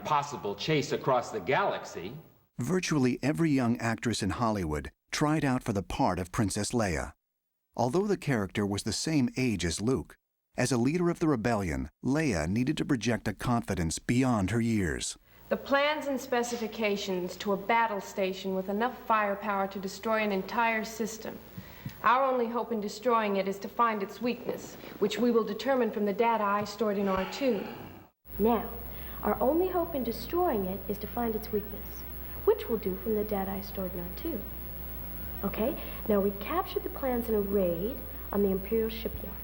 possible chase across the galaxy. Virtually every young actress in Hollywood tried out for the part of Princess Leia. Although the character was the same age as Luke, as a leader of the rebellion, Leia needed to project a confidence beyond her years. The plans and specifications to a battle station with enough firepower to destroy an entire system. Our only hope in destroying it is to find its weakness, which we will determine from the data I stored in R2. Now, our only hope in destroying it is to find its weakness, which we'll do from the data I stored in R2. Okay, now we captured the plans in a raid on the Imperial shipyards,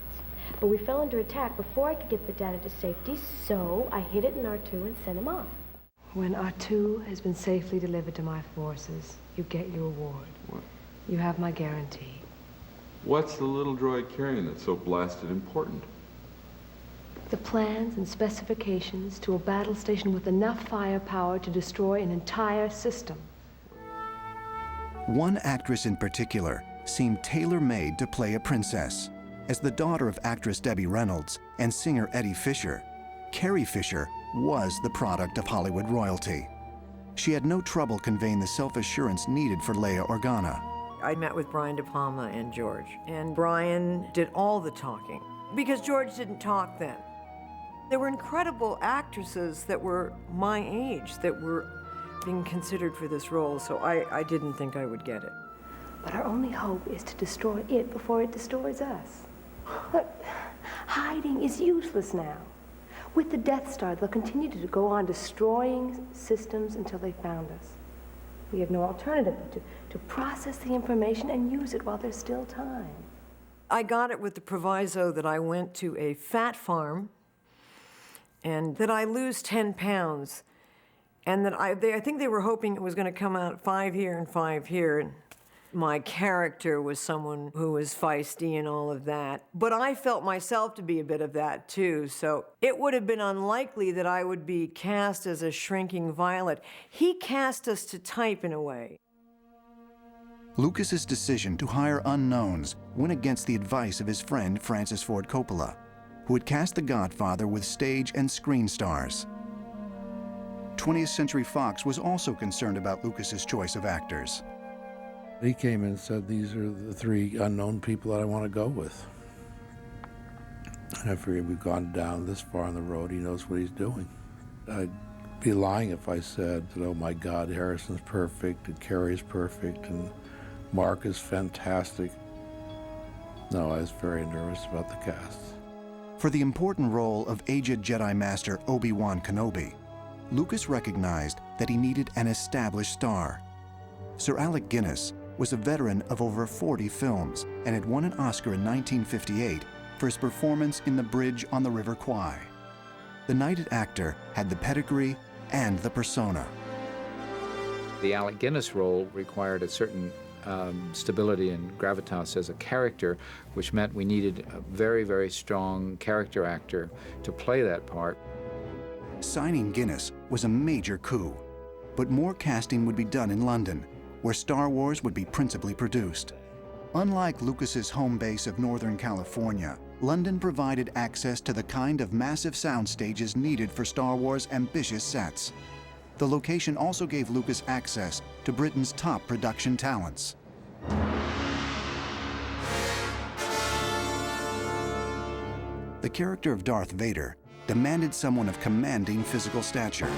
but we fell under attack before I could get the data to safety, so I hid it in R2 and sent him off. When R2 has been safely delivered to my forces, you get your reward. What? You have my guarantee. What's the little droid carrying that's so blasted important? The plans and specifications to a battle station with enough firepower to destroy an entire system. One actress in particular seemed tailor-made to play a princess. As the daughter of actress Debbie Reynolds and singer Eddie Fisher, Carrie Fisher was the product of Hollywood royalty. She had no trouble conveying the self-assurance needed for Leia Organa. I met with Brian De Palma and George, and Brian did all the talking, because George didn't talk then. There were incredible actresses that were my age that were being considered for this role, so I didn't think I would get it. But our only hope is to destroy it before it destroys us. Look, hiding is useless now. With the Death Star, they'll continue to go on destroying systems until they found us. We have no alternative but to process the information and use it while there's still time. I got it with the proviso that I went to a fat farm and that I lose 10 pounds. And that I think they were hoping it was going to come out 5 here and 5 here. And my character was someone who was feisty and all of that. But I felt myself to be a bit of that, too. So it would have been unlikely that I would be cast as a shrinking Violet. He cast us to type in a way. Lucas's decision to hire unknowns went against the advice of his friend Francis Ford Coppola, who had cast The Godfather with stage and screen stars. 20th Century Fox was also concerned about Lucas's choice of actors. He came in and said, these are the 3 unknown people that I want to go with. And I figured we've gone down this far on the road, he knows what he's doing. I'd be lying if I said that, oh my God, Harrison's perfect, and Carrie's perfect, and Mark is fantastic. No, I was very nervous about the cast. For the important role of aged Jedi Master Obi-Wan Kenobi, Lucas recognized that he needed an established star. Sir Alec Guinness was a veteran of over 40 films and had won an Oscar in 1958 for his performance in The Bridge on the River Kwai. The knighted actor had the pedigree and the persona. The Alec Guinness role required a certain stability and gravitas as a character, which meant we needed a very, very strong character actor to play that part. Signing Guinness was a major coup, but more casting would be done in London, where Star Wars would be principally produced. Unlike Lucas's home base of Northern California, London provided access to the kind of massive sound stages needed for Star Wars' ambitious sets. The location also gave Lucas access to Britain's top production talents. The character of Darth Vader demanded someone of commanding physical stature.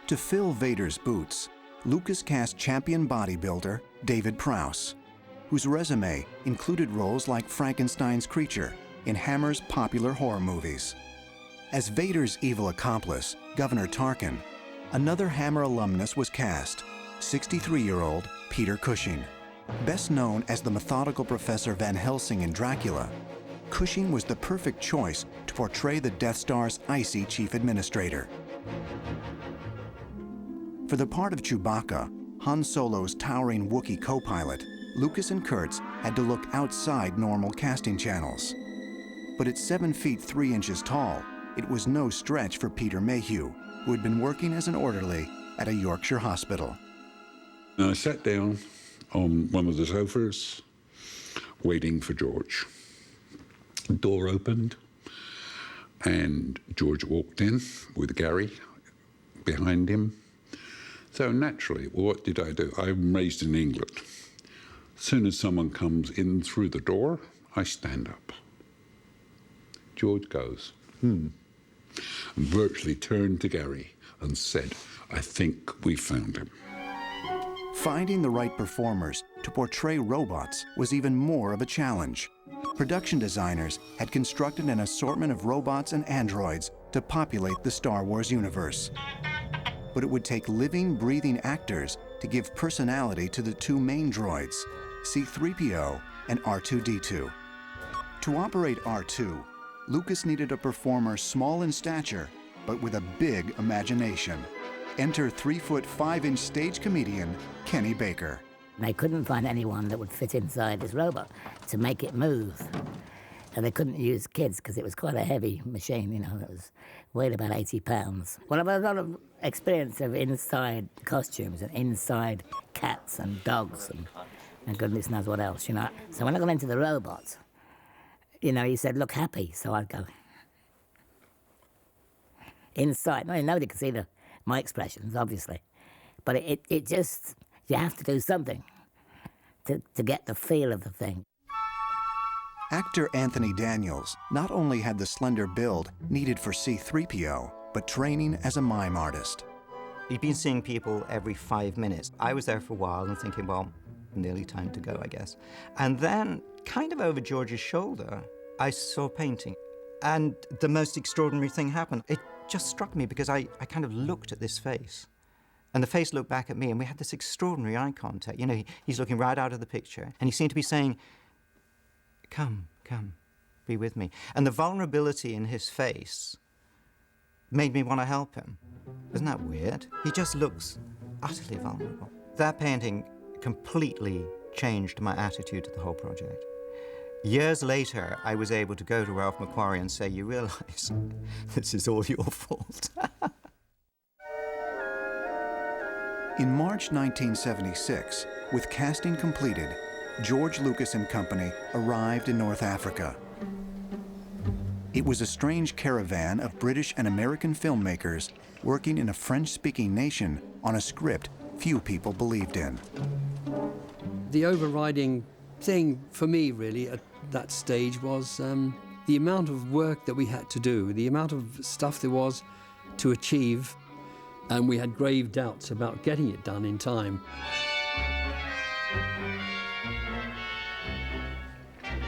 To fill Vader's boots, Lucas cast champion bodybuilder David Prowse, whose resume included roles like Frankenstein's creature in Hammer's popular horror movies. As Vader's evil accomplice, Governor Tarkin, another Hammer alumnus was cast, 63-year-old Peter Cushing. Best known as the methodical Professor Van Helsing in Dracula, Cushing was the perfect choice to portray the Death Star's icy chief administrator. For the part of Chewbacca, Han Solo's towering Wookiee co-pilot, Lucas and Kurtz had to look outside normal casting channels. But at 7 feet 3 inches tall, it was no stretch for Peter Mayhew, who had been working as an orderly at a Yorkshire hospital. I sat down on one of the sofas, waiting for George. The door opened. And George walked in with Gary behind him. So naturally, what did I do? I'm raised in England. As soon as someone comes in through the door, I stand up. George goes, and virtually turned to Gary and said, I think we found him. Finding the right performers to portray robots was even more of a challenge. Production designers had constructed an assortment of robots and androids to populate the Star Wars universe. But it would take living, breathing actors to give personality to the two main droids, C-3PO and R2-D2. To operate R2, Lucas needed a performer small in stature, but with a big imagination. Enter 3-foot-5-inch stage comedian Kenny Baker. They couldn't find anyone that would fit inside this robot to make it move. And they couldn't use kids because it was quite a heavy machine, you know, it weighed about 80 pounds. Well, I've had a lot of experience of inside costumes and inside cats and dogs and goodness knows what else, you know. So when I got into the robot, you know, he said, look happy, so I'd go. Inside, nobody could see my expressions, obviously. But it just, you have to do something to get the feel of the thing. Actor Anthony Daniels not only had the slender build needed for C-3PO, but training as a mime artist. He'd been seeing people every 5 minutes. I was there for a while and thinking, well, nearly time to go, I guess. And then, kind of over George's shoulder, I saw painting. And the most extraordinary thing happened. It just struck me because I kind of looked at this face. And the face looked back at me, and we had this extraordinary eye contact. You know, he's looking right out of the picture, and he seemed to be saying, come, come, be with me. And the vulnerability in his face made me want to help him. Isn't that weird? He just looks utterly vulnerable. That painting completely changed my attitude to the whole project. Years later, I was able to go to Ralph McQuarrie and say, you realize this is all your fault. In March 1976, with casting completed, George Lucas and Company arrived in North Africa. It was a strange caravan of British and American filmmakers working in a French-speaking nation on a script few people believed in. The overriding thing for me, really, at that stage was the amount of work that we had to do, the amount of stuff there was to achieve, and we had grave doubts about getting it done in time.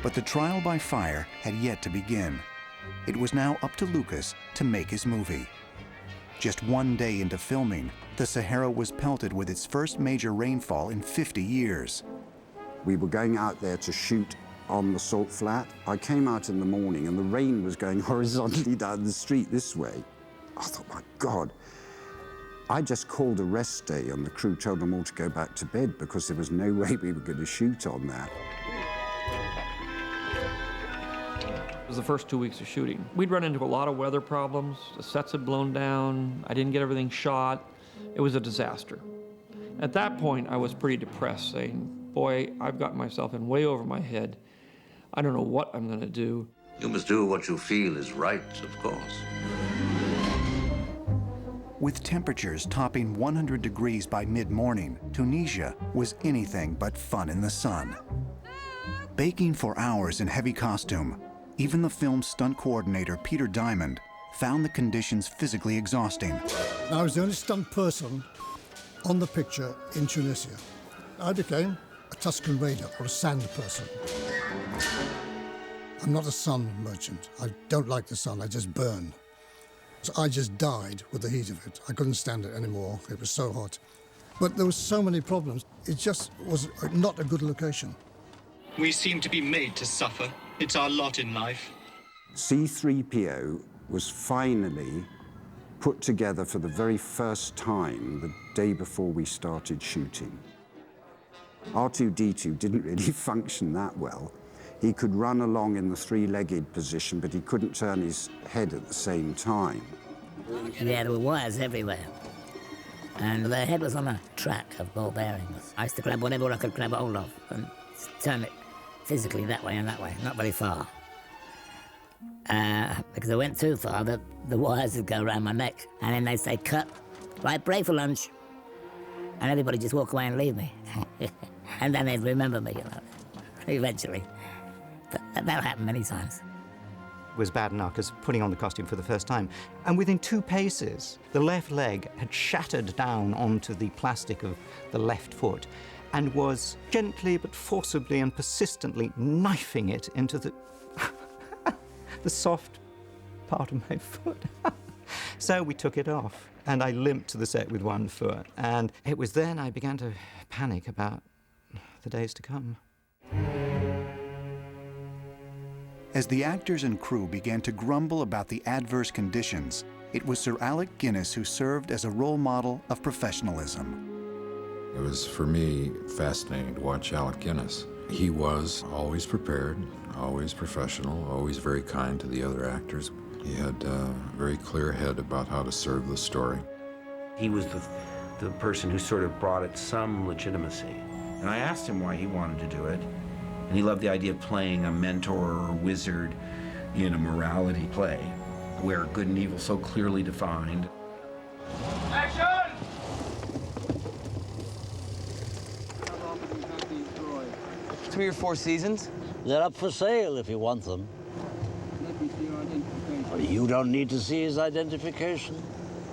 But the trial by fire had yet to begin. It was now up to Lucas to make his movie. Just one day into filming, the Sahara was pelted with its first major rainfall in 50 years. We were going out there to shoot on the salt flat. I came out in the morning and the rain was going horizontally down the street this way. I thought, my God. I just called a rest day and the crew told them all to go back to bed because there was no way we were going to shoot on that. It was the first 2 weeks of shooting. We'd run into a lot of weather problems. The sets had blown down. I didn't get everything shot. It was a disaster. At that point, I was pretty depressed, saying, boy, I've got myself in way over my head. I don't know what I'm going to do. You must do what you feel is right, of course. With temperatures topping 100 degrees by mid-morning, Tunisia was anything but fun in the sun. Baking for hours in heavy costume, even the film's stunt coordinator, Peter Diamond, found the conditions physically exhausting. I was the only stunt person on the picture in Tunisia. I became a Tuscan Raider, or a sand person. I'm not a sun merchant. I don't like the sun, I just burn. So I just died with the heat of it. I couldn't stand it anymore. It was so hot. But there were so many problems. It just was not a good location. We seem to be made to suffer. It's our lot in life. C-3PO was finally put together for the very first time the day before we started shooting. R2-D2 didn't really function that well. He could run along in the three-legged position, but he couldn't turn his head at the same time. Yeah, there were wires everywhere. And their head was on a track of ball bearings. I used to grab whatever I could grab hold of and turn it physically that way and that way, not very far. because I went too far, the wires would go around my neck. And then they'd say, cut, right, break for lunch. And everybody just walk away and leave me. And then they'd remember me, you know, eventually. But that happened many times. Was bad enough because putting on the costume for the first time. And within 2 paces, the left leg had shattered down onto the plastic of the left foot and was gently but forcibly and persistently knifing it into the soft part of my foot. So we took it off, and I limped to the set with 1 foot. And it was then I began to panic about the days to come. As the actors and crew began to grumble about the adverse conditions, it was Sir Alec Guinness who served as a role model of professionalism. It was, for me, fascinating to watch Alec Guinness. He was always prepared, always professional, always very kind to the other actors. He had a very clear head about how to serve the story. He was the person who sort of brought it some legitimacy. And I asked him why he wanted to do it. And he loved the idea of playing a mentor or wizard in a morality play where good and evil so clearly defined. Action! 3 or 4 seasons? They're up for sale if you want them. Let me see your identification. Well, you don't need to see his identification.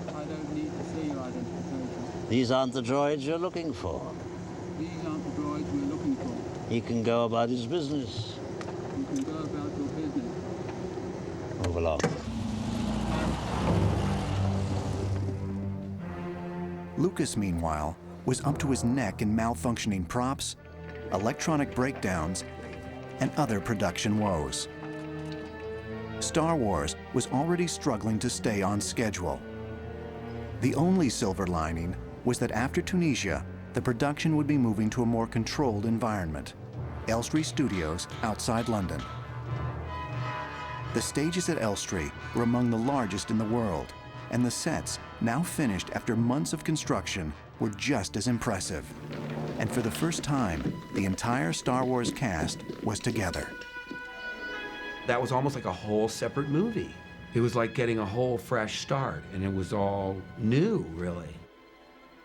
I don't need to see your identification. These aren't the droids you're looking for. These aren't the droids we're looking for. He can go about his business. You can go about your business. Move along. Lucas, meanwhile, was up to his neck in malfunctioning props, electronic breakdowns, and other production woes. Star Wars was already struggling to stay on schedule. The only silver lining was that after Tunisia, the production would be moving to a more controlled environment, Elstree Studios outside London. The stages at Elstree were among the largest in the world, and the sets, now finished after months of construction, were just as impressive. And for the first time, the entire Star Wars cast was together. That was almost like a whole separate movie. It was like getting a whole fresh start, and it was all new, really.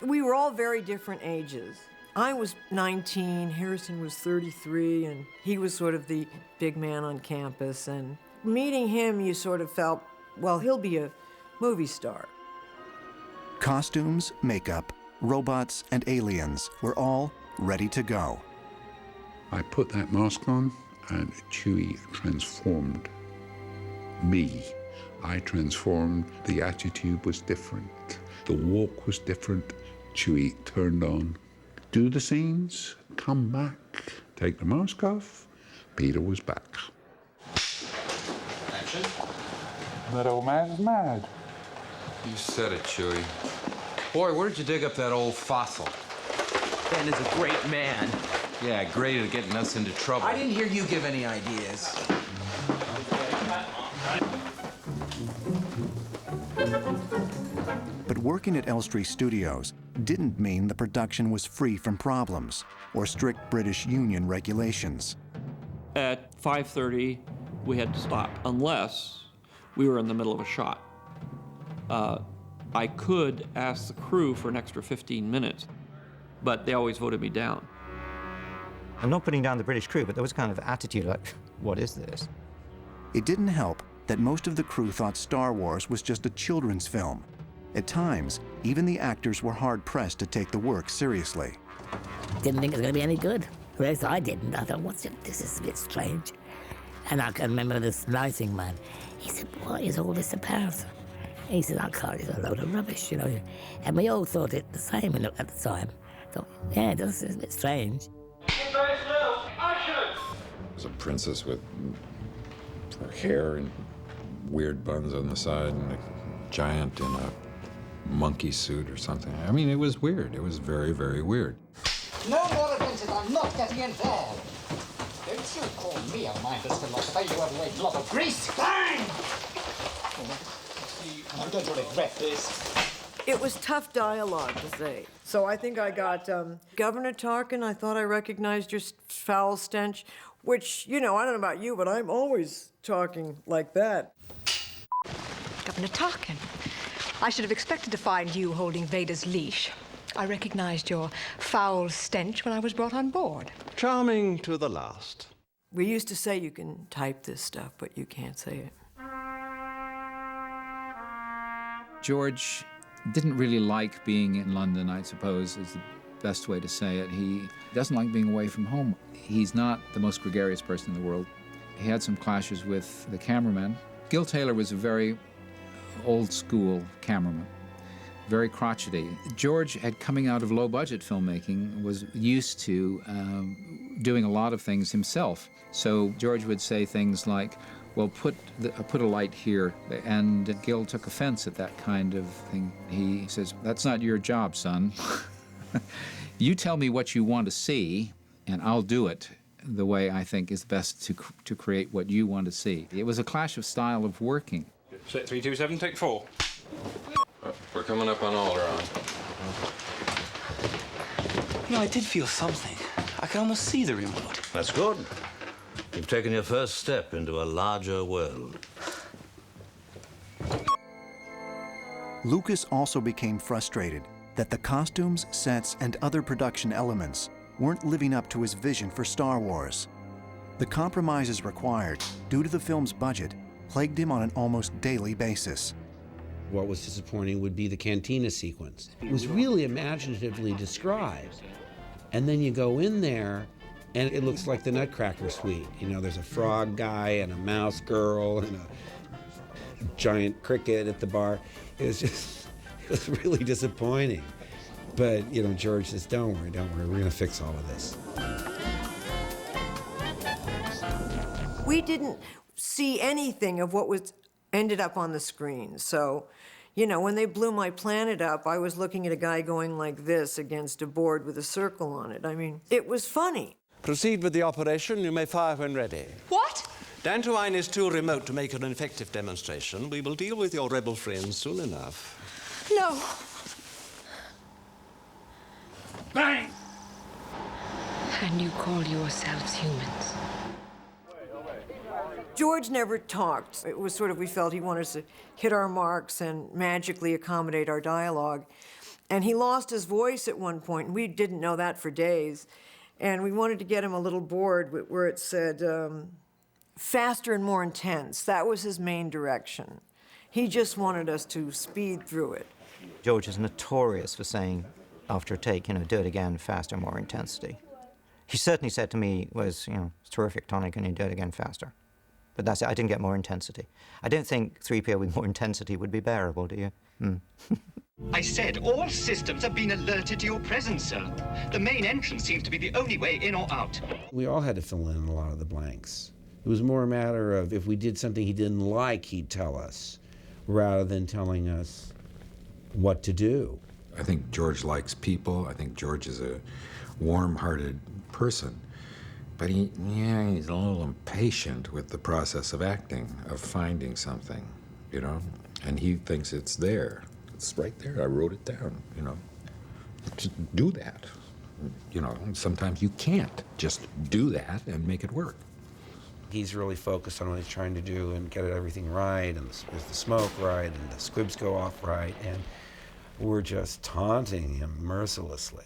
We were all very different ages. I was 19, Harrison was 33, and he was sort of the big man on campus. And meeting him, you sort of felt, well, he'll be a movie star. Costumes, makeup, robots, and aliens were all ready to go. I put that mask on, and Chewie transformed me. I transformed. The attitude was different. The walk was different. Chewie turned on. Do the scenes, come back, take the mask off. Peter was back. Action. That old man's mad. You said it, Chewie. Boy, where did you dig up that old fossil? Ben is a great man. Yeah, great at getting us into trouble. I didn't hear you give any ideas. But working at Elstree Studios didn't mean the production was free from problems or strict British Union regulations. At 5:30, we had to stop unless we were in the middle of a shot. I could ask the crew for an extra 15 minutes, but they always voted me down. I'm not putting down the British crew, but there was kind of attitude like, what is this? It didn't help that most of the crew thought Star Wars was just a children's film. At times, even the actors were hard-pressed to take the work seriously. Didn't think it was going to be any good. At least I didn't. I thought, this is a bit strange. And I can remember this lighting man. He said, what is all this about? He said, I can't, it's a load of rubbish, you know. And we all thought it the same at the time. Thought, yeah, this is a bit strange. There's a princess with her hair and weird buns on the side and a giant in a monkey suit or something. I mean, it was weird. It was very, very weird. No more adventures. I'm not getting involved. Don't you call me a mindless philosopher. You have laid lot of grease. Fine! I'm going to regret this. It was tough dialogue to say. So I think I got, Governor Tarkin, I thought I recognized your foul stench. which, you know, I don't know about you, but I'm always talking like that. Governor Tarkin, I should have expected to find you holding Vader's leash. I recognized your foul stench when I was brought on board. Charming to the last. We used to say you can type this stuff, but you can't say it. George didn't really like being in London, I suppose, is the best way to say it. He doesn't like being away from home. He's not the most gregarious person in the world. He had some clashes with the cameraman. Gil Taylor was a very old-school cameraman, very crotchety. George, coming out of low-budget filmmaking, was used to doing a lot of things himself. So George would say things like, well, put a light here, and Gil took offense at that kind of thing. He says, that's not your job, son. You tell me what you want to see, and I'll do it the way I think is best to create what you want to see. It was a clash of style of working. Set 327, take 4. We're coming up on Alderaan. You know, I did feel something. I could almost see the remote. That's good. You've taken your first step into a larger world. Lucas also became frustrated that the costumes, sets, and other production elements weren't living up to his vision for Star Wars. The compromises required, due to the film's budget, plagued him on an almost daily basis. What was disappointing would be the cantina sequence. It was really imaginatively described. And then you go in there, and it looks like the Nutcracker Suite. You know, there's a frog guy and a mouse girl and a giant cricket at the bar. It was really disappointing. But, you know, George says, don't worry, we're gonna fix all of this. We didn't see anything of what ended up on the screen. So, you know, when they blew my planet up, I was looking at a guy going like this against a board with a circle on it. I mean, it was funny. Proceed with the operation. You may fire when ready. What? Dantooine is too remote to make an effective demonstration. We will deal with your rebel friends soon enough. No. Bang! And you call yourselves humans? George never talked. It was sort of, we felt he wanted us to hit our marks and magically accommodate our dialogue. And he lost his voice at one point, and we didn't know that for days. And we wanted to get him a little board where it said, faster and more intense. That was his main direction. He just wanted us to speed through it. George is notorious for saying, after a take, you know, do it again, faster, more intensity. He certainly said to me, was, you know, it's terrific, Tony, can you do it again faster? But that's it, I didn't get more intensity. I don't think 3PO with more intensity would be bearable, do you? I said all systems have been alerted to your presence, sir. The main entrance seems to be the only way in or out. We all had to fill in a lot of the blanks. It was more a matter of if we did something he didn't like, he'd tell us, rather than telling us what to do. I think George likes people. I think George is a warm-hearted person. But he's a little impatient with the process of acting, of finding something, you know? And he thinks it's there. It's right there. I wrote it down, you know? Just do that. You know, sometimes you can't just do that and make it work. He's really focused on what he's trying to do and get everything right, and is the smoke right, and the squibs go off right, and we're just taunting him mercilessly.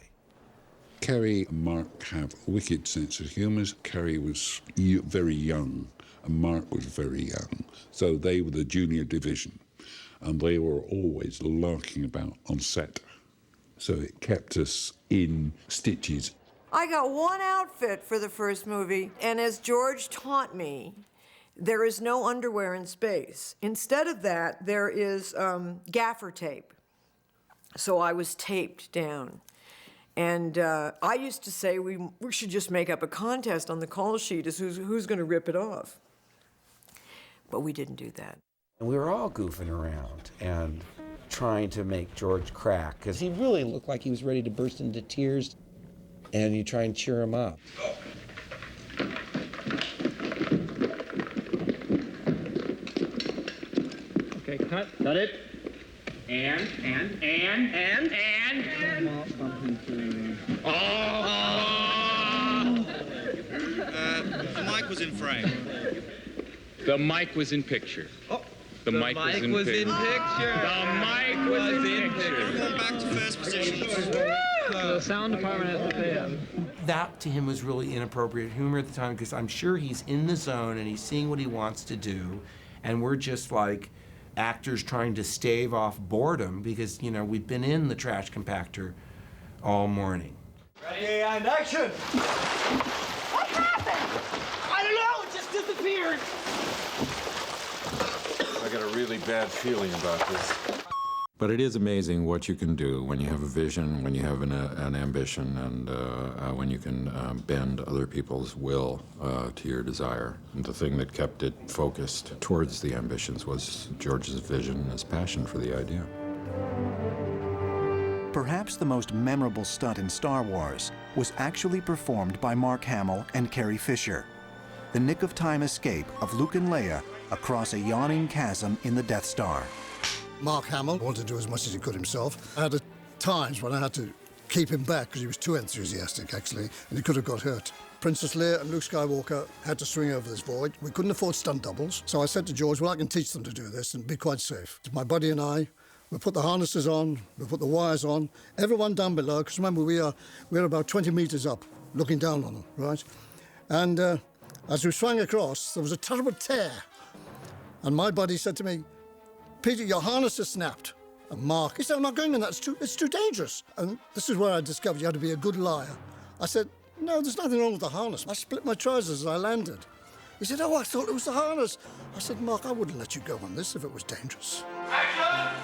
Kerry and Mark have a wicked sense of humour. Kerry was very young, and Mark was very young. So they were the junior division, and they were always larking about on set. So it kept us in stitches. I got one outfit for the first movie, and as George taught me, there is no underwear in space. Instead of that, there is gaffer tape. So I was taped down. And I used to say we should just make up a contest on the call sheet as who's going to rip it off. But we didn't do that. And we were all goofing around and trying to make George crack, because he really looked like he was ready to burst into tears, and you try and cheer him up. Okay, cut it. And. Oh! in frame. The mic was in picture. The mic was in picture. The mic was in picture. Going back to first position. The sound department has to pay him. That to him was really inappropriate humor at the time because I'm sure he's in the zone and he's seeing what he wants to do, and we're just like actors trying to stave off boredom because, you know, we've been in the trash compactor all morning. Ready and action! What happened? I don't know, it just disappeared. I got a really bad feeling about this. But it is amazing what you can do when you have a vision, when you have an ambition, and when you can bend other people's will to your desire. And the thing that kept it focused towards the ambitions was George's vision and his passion for the idea. Perhaps the most memorable stunt in Star Wars was actually performed by Mark Hamill and Carrie Fisher. The nick-of-time escape of Luke and Leia across a yawning chasm in the Death Star. Mark Hamill wanted to do as much as he could himself. I had times when I had to keep him back because he was too enthusiastic, actually, and he could have got hurt. Princess Leia and Luke Skywalker had to swing over this void. We couldn't afford stunt doubles, so I said to George, well, I can teach them to do this and be quite safe. My buddy and I, we put the harnesses on, we put the wires on, everyone down below, because remember, we're about 20 meters up, looking down on them, right? And as we swung across, there was a terrible tear. And my buddy said to me, Peter, your harness is snapped. And Mark, he said, I'm not going in that, it's too dangerous. And this is where I discovered you had to be a good liar. I said, no, there's nothing wrong with the harness. I split my trousers as I landed. He said, oh, I thought it was the harness. I said, Mark, I wouldn't let you go on this if it was dangerous. Action!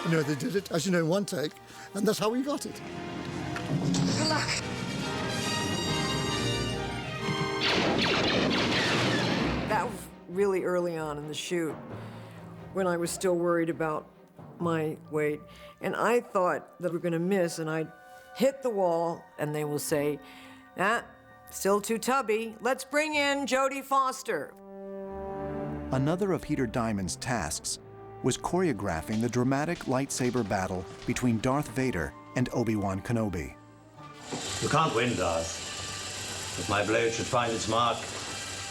You know, they did it, as you know, in one take, and that's how we got it. Good luck. That was really early on in the shoot when I was still worried about my weight. And I thought that we were going to miss, and I'd hit the wall, and they will say, still too tubby. Let's bring in Jodie Foster. Another of Peter Diamond's tasks was choreographing the dramatic lightsaber battle between Darth Vader and Obi-Wan Kenobi. You can't win, Darth. If my blade should find its mark,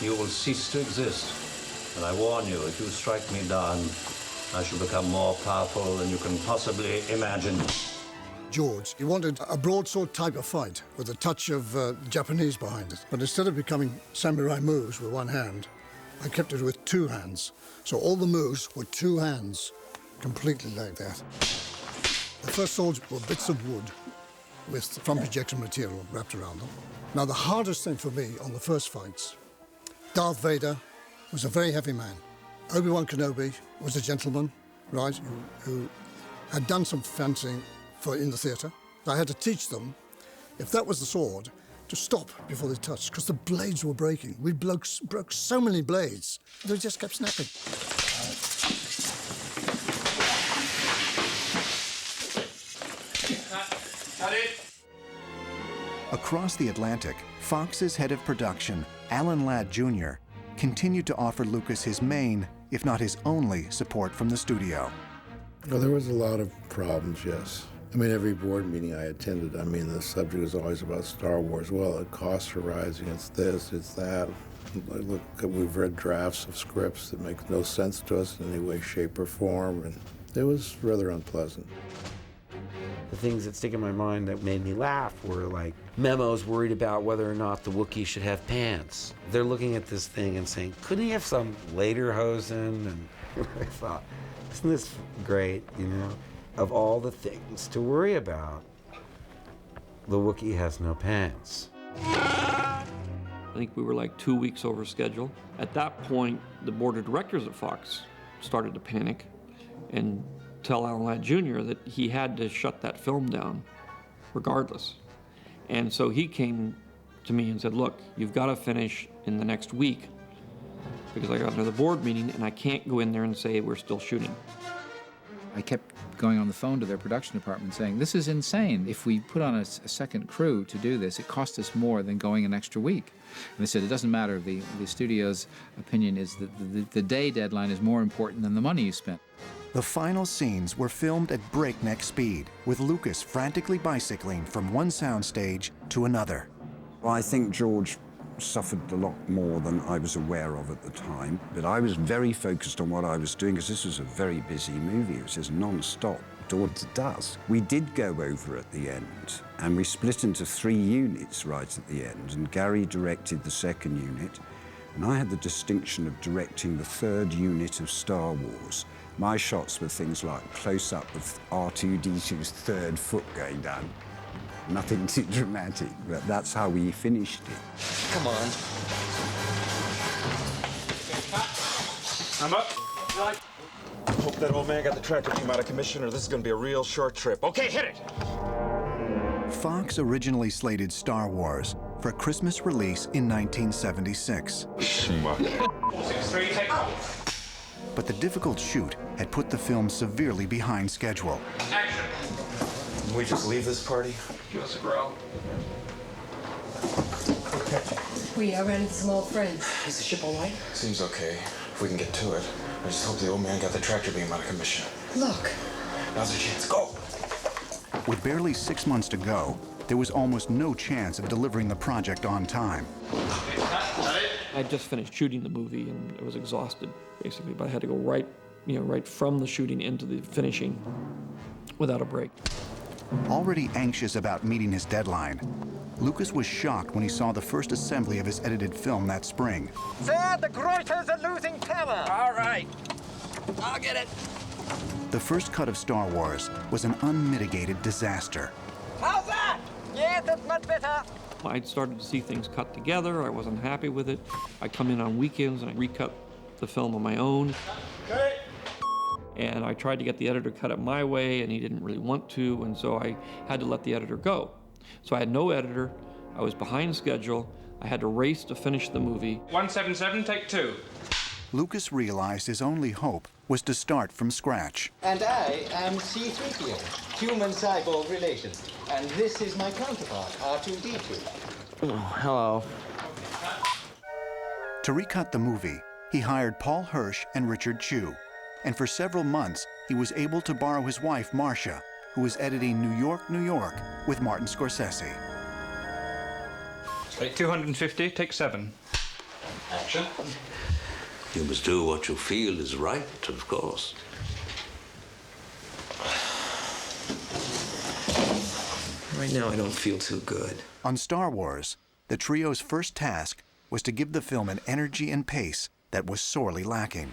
you will cease to exist. And I warn you, if you strike me down, I shall become more powerful than you can possibly imagine. George, he wanted a broadsword type of fight with a touch of Japanese behind it. But instead of becoming samurai moves with one hand, I kept it with two hands. So all the moves were two hands, completely like that. The first swords were bits of wood with from projection material wrapped around them. Now, the hardest thing for me on the first fights, Darth Vader was a very heavy man. Obi-Wan Kenobi was a gentleman, right, who had done some fencing in the theatre. I had to teach them, if that was the sword, to stop before they touched, because the blades were breaking. We broke so many blades, they just kept snapping. Cut it. Across the Atlantic, Fox's head of production, Alan Ladd Jr., continued to offer Lucas his main, if not his only, support from the studio. Well, there was a lot of problems, yes. I mean, every board meeting I attended, I mean, the subject was always about Star Wars. Well, the costs are rising, it's this, it's that. Look, we've read drafts of scripts that make no sense to us in any way, shape, or form, and it was rather unpleasant. The things that stick in my mind that made me laugh were like memos worried about whether or not the Wookiee should have pants. They're looking at this thing and saying, couldn't he have some lederhosen? And I thought, isn't this great, you know? Of all the things to worry about, the Wookiee has no pants. I think we were like 2 weeks over schedule. At that point, the board of directors at Fox started to panic and tell Alan Ladd Jr. that he had to shut that film down regardless. And so he came to me and said, look, you've got to finish in the next week because I got another board meeting and I can't go in there and say we're still shooting. I kept going on the phone to their production department saying, this is insane. If we put on a second crew to do this, it costs us more than going an extra week. And they said, it doesn't matter. The studio's opinion is that the day deadline is more important than the money you spent. The final scenes were filmed at breakneck speed, with Lucas frantically bicycling from one soundstage to another. Well, I think George suffered a lot more than I was aware of at the time, but I was very focused on what I was doing because this was a very busy movie. It was just non-stop, dawn to dusk. We did go over at the end, and we split into 3 units right at the end, and Gary directed the 2nd unit, and I had the distinction of directing the 3rd unit of Star Wars. My shots were things like close-up of R2-D2's 3rd foot going down. Nothing too dramatic, but that's how we finished it. Come on. I'm up. Hope that old man got the tractor team out of commission, or this is going to be a real short trip. Okay, hit it! Fox originally slated Star Wars for a Christmas release in 1976. But the difficult shoot had put the film severely behind schedule. Action! Can we just leave this party? Give us a growl. I ran into some old friends. Is the ship all right? Seems okay, if we can get to it. I just hope the old man got the tractor beam out of commission. Look. Now's the chance. Go! With barely 6 months to go, there was almost no chance of delivering the project on time. I just finished shooting the movie and I was exhausted, basically, but I had to go right from the shooting into the finishing without a break. Already anxious about meeting his deadline, Lucas was shocked when he saw the first assembly of his edited film that spring. Sir, the Greuters are losing power. All right. I'll get it. The first cut of Star Wars was an unmitigated disaster. How's that? Yes, that's much better. I'd started to see things cut together. I wasn't happy with it. I come in on weekends and I recut the film on my own. Okay. And I tried to get the editor to cut it my way, and he didn't really want to, and so I had to let the editor go. So I had no editor. I was behind schedule. I had to race to finish the movie. 177, take 2. Lucas realized his only hope was to start from scratch. And I am C-3PO, human-cyborg relations. And this is my counterpart, R2-D2. Oh, hello. To recut the movie, he hired Paul Hirsch and Richard Chew. And for several months, he was able to borrow his wife, Marcia, who was editing New York, New York with Martin Scorsese. Take 250, take 7. Action. You must do what you feel is right, of course. Right now, I don't feel too good. On Star Wars, the trio's first task was to give the film an energy and pace that was sorely lacking.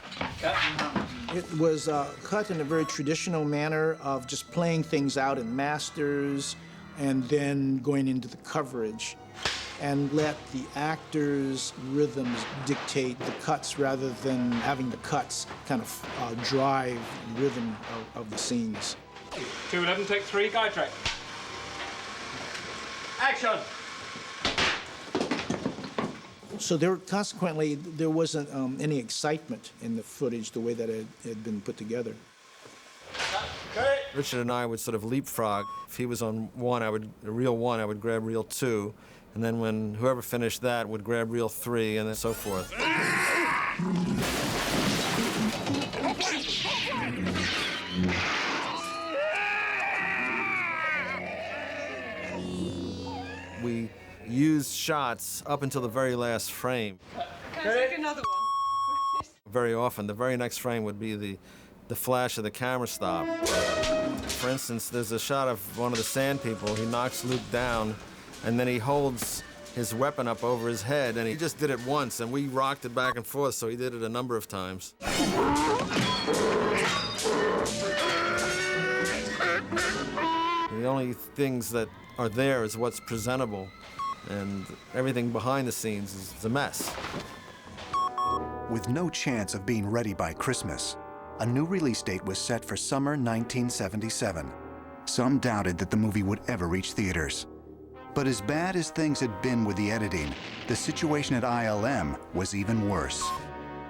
It was cut in a very traditional manner of just playing things out in masters and then going into the coverage, and let the actors' rhythms dictate the cuts rather than having the cuts kind of drive the rhythm of the scenes. 211, take 3, guide track. Action! So consequently, there wasn't any excitement in the footage the way that it had been put together. Okay. Richard and I would sort of leapfrog. If he was on reel 1, I would grab reel 2, and then when whoever finished that would grab reel 3, and then so forth. We used shots up until the very last frame. Can I take another one? Very often, the very next frame would be the flash of the camera stop. For instance, there's a shot of one of the sand people. He knocks Luke down, and then he holds his weapon up over his head, and he just did it once, and we rocked it back and forth, so he did it a number of times. The only things that are there is what's presentable, and everything behind the scenes is a mess. With no chance of being ready by Christmas, a new release date was set for summer 1977. Some doubted that the movie would ever reach theaters. But as bad as things had been with the editing, the situation at ILM was even worse.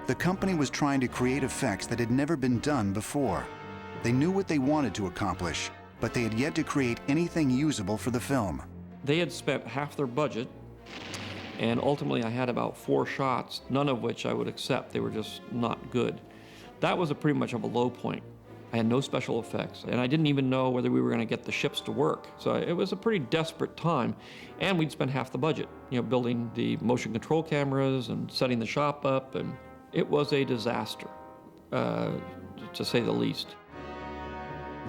The company was trying to create effects that had never been done before. They knew what they wanted to accomplish, but they had yet to create anything usable for the film. They had spent half their budget, and ultimately I had about 4 shots, none of which I would accept. They were just not good. That was pretty much of a low point. I had no special effects, and I didn't even know whether we were going to get the ships to work. So it was a pretty desperate time, and we'd spent half the budget, building the motion control cameras and setting the shop up, and it was a disaster, to say the least.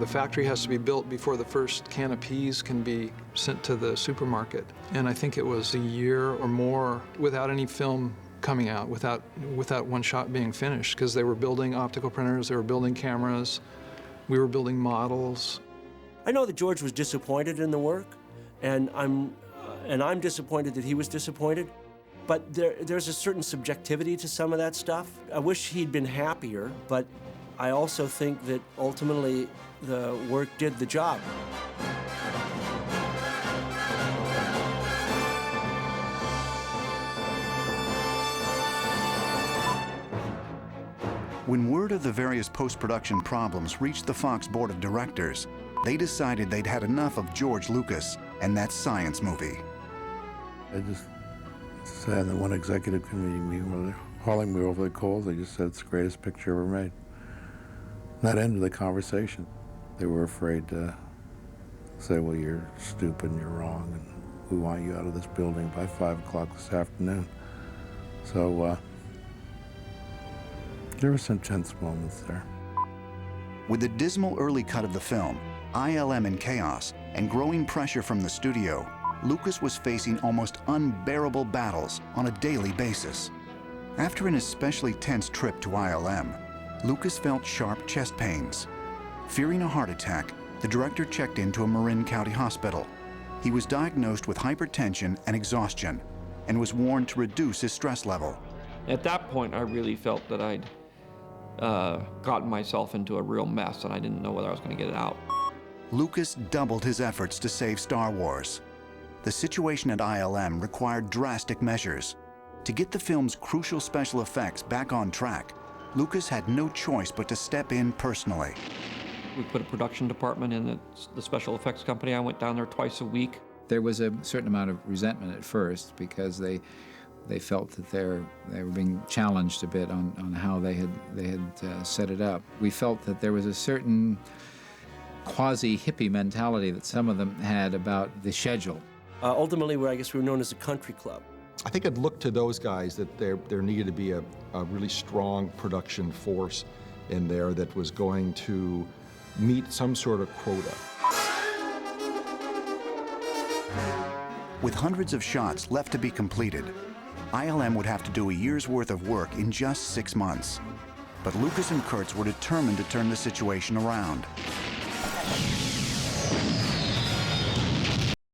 The factory has to be built before the first can of peas can be sent to the supermarket. And I think it was a year or more without any film coming out, without one shot being finished, because they were building optical printers, they were building cameras, we were building models. I know that George was disappointed in the work, and I'm disappointed that he was disappointed. But there's a certain subjectivity to some of that stuff. I wish he'd been happier, but I also think that ultimately the work did the job. When word of the various post-production problems reached the Fox board of directors, they decided they'd had enough of George Lucas and that science movie. I just said in the one executive committee meeting where they're hauling me over the coals, they just said it's the greatest picture ever made. And that ended the conversation. They were afraid to say, well, you're stupid and you're wrong, and we want you out of this building by 5 o'clock this afternoon. So there were some tense moments there. With the dismal early cut of the film, ILM in chaos, and growing pressure from the studio, Lucas was facing almost unbearable battles on a daily basis. After an especially tense trip to ILM, Lucas felt sharp chest pains. Fearing a heart attack, the director checked into a Marin County hospital. He was diagnosed with hypertension and exhaustion and was warned to reduce his stress level. At that point, I really felt that I'd gotten myself into a real mess, and I didn't know whether I was going to get it out. Lucas doubled his efforts to save Star Wars. The situation at ILM required drastic measures. To get the film's crucial special effects back on track, Lucas had no choice but to step in personally. We put a production department in the special effects company. I went down there twice a week. There was a certain amount of resentment at first because they felt that they were being challenged a bit on how they had set it up. We felt that there was a certain quasi-hippie mentality that some of them had about the schedule. Ultimately, I guess we were known as a country club. I think I'd look to those guys that there needed to be a really strong production force in there that was going to meet some sort of quota. With hundreds of shots left to be completed, ILM would have to do a year's worth of work in just 6 months. But Lucas and Kurtz were determined to turn the situation around.